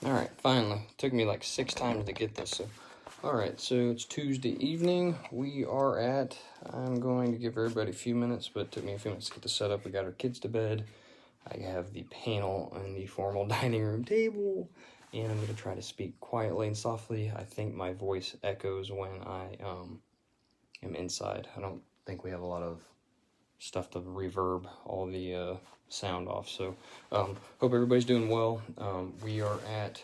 Alright, finally. Took me like 6 times to get this. So, alright, so it's Tuesday evening. I'm going to give everybody a few minutes, but it took me a few minutes to get this set up. We got our kids to bed. I have the panel and the formal dining room table, and I'm going to try to speak quietly and softly. I think my voice echoes when I am inside. I don't think we have a lot of stuff to reverb all the sound off. So hope everybody's doing well. We are at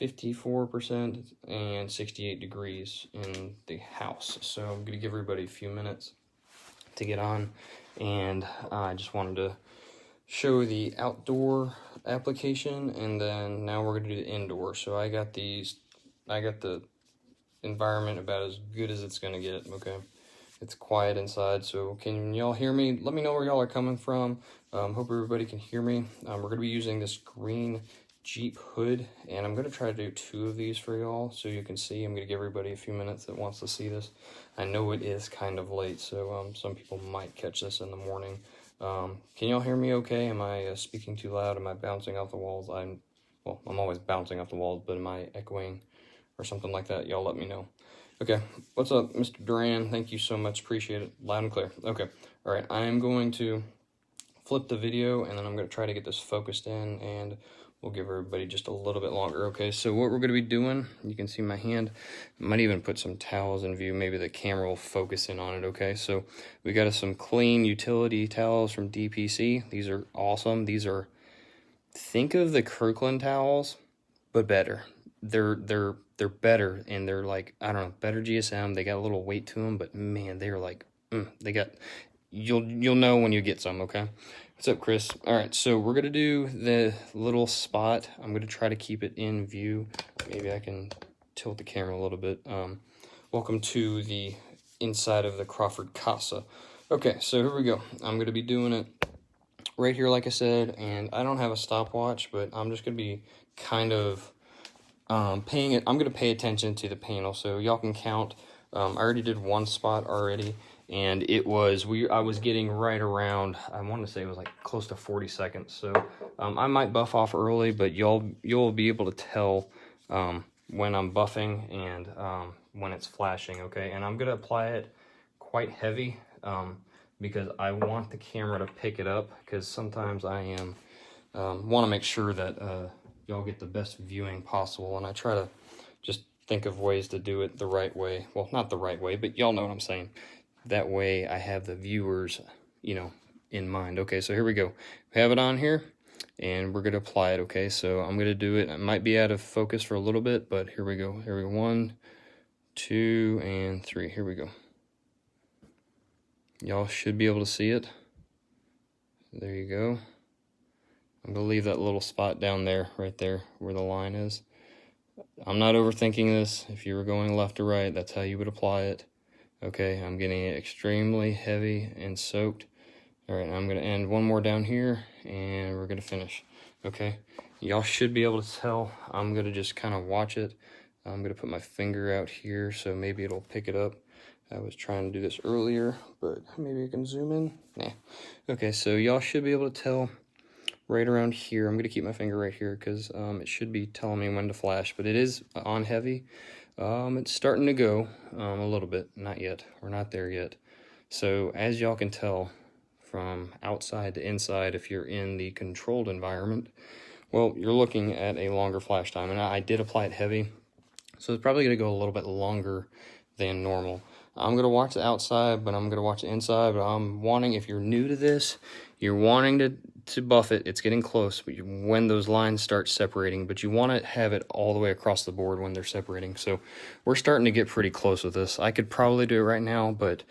54% and 68 degrees in the house. So I'm going to give everybody a few minutes to get on, and I just wanted to show the outdoor application, and then now we're going to do the indoor. So I got the environment about as good as it's going to get, okay? It's quiet inside, so can y'all hear me? Let me know where y'all are coming from. Hope everybody can hear me. We're going to be using this green Jeep hood, and I'm going to try to do 2 of these for y'all so you can see. I'm going to give everybody a few minutes that wants to see this. I know it is kind of late, so some people might catch this in the morning. Can y'all hear me okay? Am I speaking too loud? Am I bouncing off the walls? I'm always bouncing off the walls, but am I echoing or something like that? Y'all let me know. Okay, what's up, Mr. Duran? Thank you so much, appreciate it. Loud and clear. Okay, all right, I am going to flip the video, and then I'm going to try to get this focused in, and we'll give everybody just a little bit longer. Okay, so what we're going to be doing, you can see my hand. I might even put some towels in view. Maybe the camera will focus in on it, okay? So we got some clean utility towels from DPC. These are awesome. These are, think of the Kirkland towels, but better. They're better, and they're like, I don't know, better GSM. They got a little weight to them, but man, they're like, they got, you'll know when you get some, okay? What's up, Chris? All right, so we're gonna do the little spot. I'm gonna try to keep it in view. Maybe I can tilt the camera a little bit. Welcome to the inside of the Crawford Casa. Okay, so here we go. I'm gonna be doing it right here, like I said, and I don't have a stopwatch, but I'm just gonna be kind of I'm going to pay attention to the panel, so y'all can count. I already did 1 spot already, and I was getting right around, I want to say it was like close to 40 seconds. So I might buff off early, but you'll be able to tell when I'm buffing and when it's flashing, okay? And I'm going to apply it quite heavy because I want the camera to pick it up, because sometimes I want to make sure that y'all get the best viewing possible, and I try to just think of ways to do it the right way. Well, not the right way, but y'all know what I'm saying. That way I have the viewers, in mind. Okay, so here we go. We have it on here, and we're going to apply it, okay? So I'm going to do it. I might be out of focus for a little bit, but here we go. Here we go. 1, 2, and 3. Here we go. Y'all should be able to see it. There you go. I'm going to leave that little spot down there, right there, where the line is. I'm not overthinking this. If you were going left to right, that's how you would apply it. Okay, I'm getting it extremely heavy and soaked. All right, I'm going to end one more down here, and we're going to finish. Okay, y'all should be able to tell. I'm going to just kind of watch it. I'm going to put my finger out here, so maybe it'll pick it up. I was trying to do this earlier, but maybe I can zoom in. Nah. Okay, so y'all should be able to tell right around here. I'm going to keep my finger right here because it should be telling me when to flash, but it is on heavy. It's starting to go a little bit. Not yet. We're not there yet. So as y'all can tell from outside to inside, if you're in the controlled environment, well, you're looking at a longer flash time. And I did apply it heavy, so it's probably going to go a little bit longer than normal. I'm going to watch the outside, but I'm going to watch the inside. But I'm wanting, if you're new to this, you're wanting to buff it. It's getting close but when those lines start separating, but you want to have it all the way across the board when they're separating. So we're starting to get pretty close with this. I could probably do it right now, but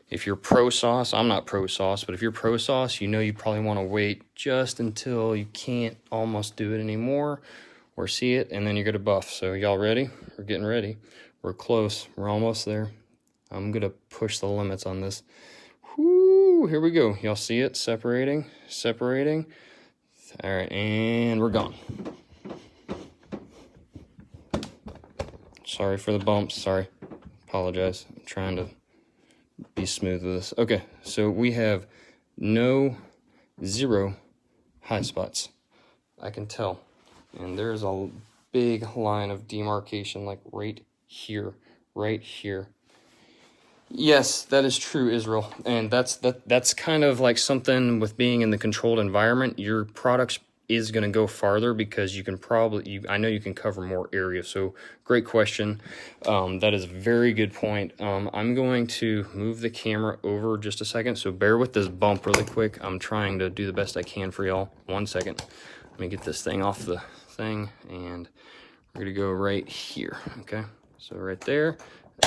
if you're pro sauce, I'm not pro sauce, but if you're pro sauce, you probably want to wait just until you can't almost do it anymore or see it, and then you're going to buff. So y'all ready? We're getting ready. We're close. We're almost there. I'm going to push the limits on this. Whoo, here we go. Y'all see it? Separating. All right, and we're gone. Sorry for the bumps. Sorry. Apologize. I'm trying to be smooth with this. Okay, so we have 0 high spots. I can tell. And there's a big line of demarcation, like right here, right here. Yes, that is true, Israel. And that's kind of like something with being in the controlled environment. Your products is going to go farther because you can probably, I know you can cover more area. So great question. That is a very good point. I'm going to move the camera over just a second. So bear with this bump really quick. I'm trying to do the best I can for y'all. 1 second. Let me get this thing off the thing, and we're going to go right here. Okay. So right there,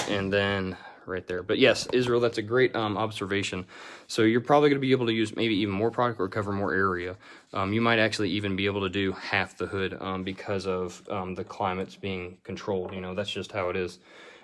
and then right there. But yes, Israel, that's a great observation. So you're probably going to be able to use maybe even more product or cover more area. You might actually even be able to do half the hood because of the climates being controlled. You know, that's just how it is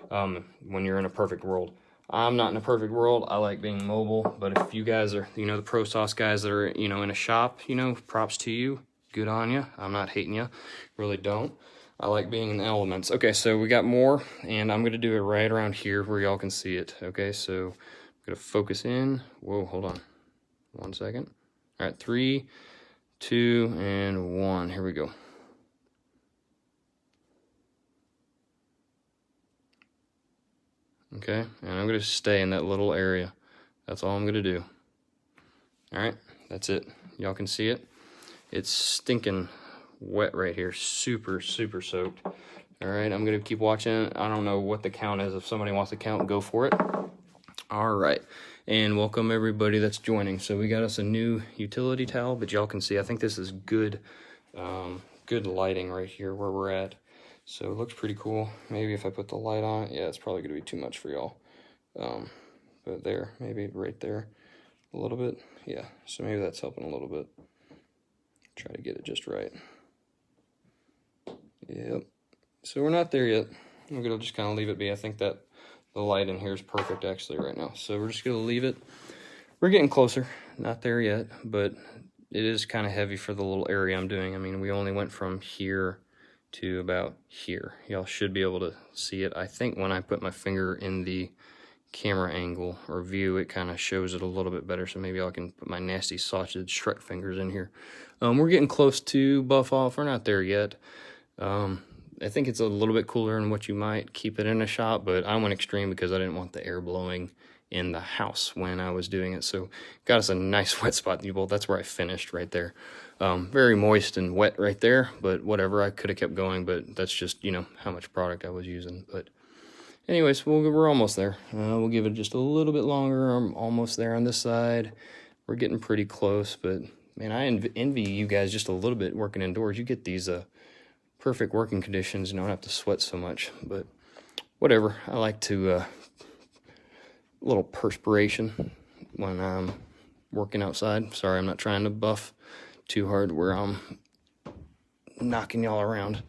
when you're in a perfect world. I'm not in a perfect world. I like being mobile, but if you guys are, you know, the Pro Sauce guys that are, you know, in a shop, you know, props to you. Good on you. I'm not hating you. Really don't. I like being in the elements. Okay, so we got more, and I'm going to do it right around here where y'all can see it. Okay, so I'm going to focus in. Whoa, hold on. 1 second. All right, 3, 2, and 1. Here we go. Okay, and I'm going to stay in that little area. That's all I'm going to do. All right, that's it. Y'all can see it. It's stinking wet right here, super soaked. All right, I'm gonna keep watching. I don't know what the count is. If somebody wants to count, go for it. All right, and welcome everybody that's joining. So we got us a new utility towel, but y'all can see, I think this is good good lighting right here where we're at. So it looks pretty cool. Maybe if I put the light on it, yeah, it's probably gonna be too much for y'all. But there, maybe right there a little bit. Yeah, so maybe that's helping a little bit. Try to get it just right. Yep. So we're not there yet. We're gonna just kind of leave it be. I think that the light in here is perfect actually right now. So we're just gonna leave it. We're getting closer. Not there yet, but it is kind of heavy for the little area I'm doing. I mean, we only went from here to about here. Y'all should be able to see it. I think when I put my finger in the camera angle or view, it kind of shows it a little bit better. So maybe I can put my nasty sausage Shrek fingers in here. We're getting close to buff off. We're not there yet. I think it's a little bit cooler than what you might keep it in a shop, but I went extreme because I didn't want the air blowing in the house when I was doing it. So got us a nice wet spot. Well, that's where I finished right there. Very moist and wet right there, but whatever. I could have kept going, but that's just, you know, how much product I was using. But anyways, we're almost there. We'll give it just a little bit longer. I'm almost there on this side. We're getting pretty close, but man, I envy you guys just a little bit working indoors. You get these perfect working conditions. You don't have to sweat so much, but whatever. I like to a little perspiration when I'm working outside. Sorry, I'm not trying to buff too hard where I'm knocking y'all around.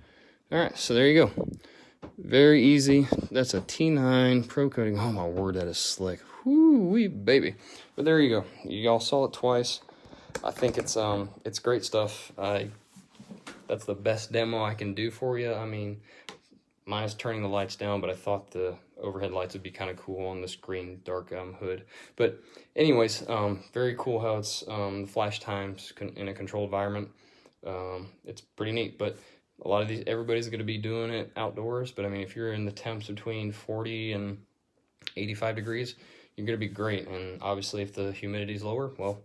All right, so there you go. Very easy. That's a T9 Pro Coating. Oh my word, that is slick. Whoo-wee, baby. But there you go. Y'all saw it twice. I think it's great stuff. That's the best demo I can do for you. I mean, mine is turning the lights down, but I thought the overhead lights would be kind of cool on this green dark hood. But anyways, very cool how it's flash times in a controlled environment. It's pretty neat, but a lot of these, everybody's going to be doing it outdoors. But I mean, if you're in the temps between 40 and 85 degrees, you're going to be great. And obviously if the humidity is lower, well,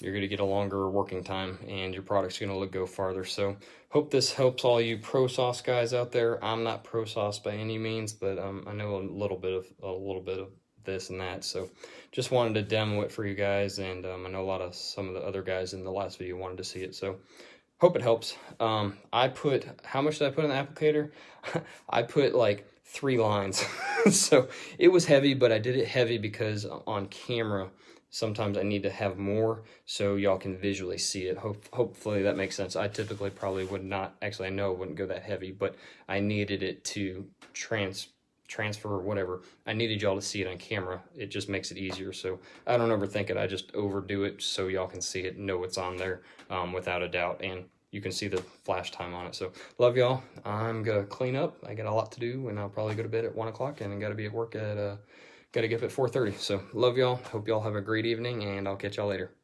you're going to get a longer working time and your product's going to go farther. So hope this helps all you Pro Sauce guys out there. I'm not Pro Sauce by any means, but I know a little bit of this and that. So just wanted to demo it for you guys. And I know some of the other guys in the last video wanted to see it. So hope it helps. How much did I put in the applicator? I put like 3 lines. So it was heavy, but I did it heavy because on camera, sometimes I need to have more so y'all can visually see it. Hopefully that makes sense. I typically probably would not, actually I know it wouldn't go that heavy, but I needed it to transfer or whatever. I needed y'all to see it on camera. It just makes it easier. So I don't overthink it. I just overdo it so y'all can see it and know what's on there without a doubt. And you can see the flash time on it. So love y'all. I'm going to clean up. I got a lot to do and I'll probably go to bed at 1 o'clock and I got to be at work at got to get up at 4:30. So love y'all. Hope y'all have a great evening and I'll catch y'all later.